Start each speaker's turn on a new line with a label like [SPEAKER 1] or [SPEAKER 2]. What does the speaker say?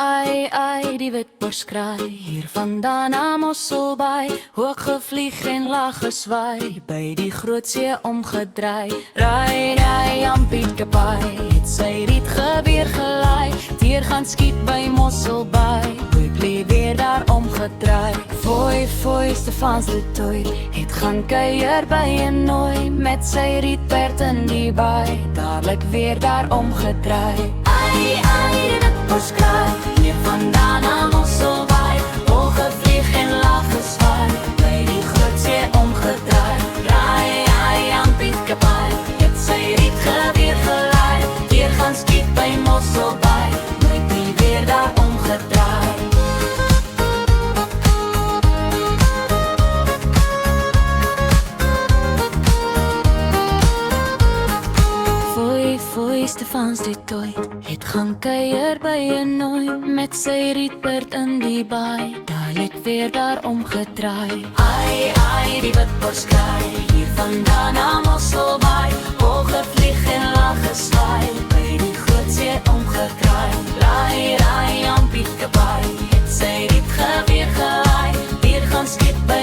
[SPEAKER 1] ai, die witborskraai, hier vandaan na Mosselbaai, hoog gevlieg en laag geswaai, by die grootsee omgedraai. Ry, aan Pietkepaai, het sy riet geweer gelaai, teer gaan skiet by Mosselbaai, Boetlie weer daar omgedraai. Foei, Stefans de Tooi, het gaan kuier by een nooi, met sy rietperd in die baai, dadelik weer daar omgedraai. Ai, die witborskraai, hier vandaan na Mosselbaai, hoog gevlieg en laag geswaai, by die grootsee omgedraai. Ry, aan Pietkepaai, het sy riet geweer gelaai, teer gaan skiet by Mosselbaai, Boetlie weer daar omgedraai. Foei, Stefans de Tooi, het gaan kuier by een nooi, met sy rietperd in die baai, dadelik weer daar omgedraai. Ai, die witborskraai, hier vandaan na Mosselbaai, hoog gevlieg en laag geswaai, by die grootsee omgedraai. Ry, aan Pietkepaai, het sy riet geweer gelaai, weer gaan skiet by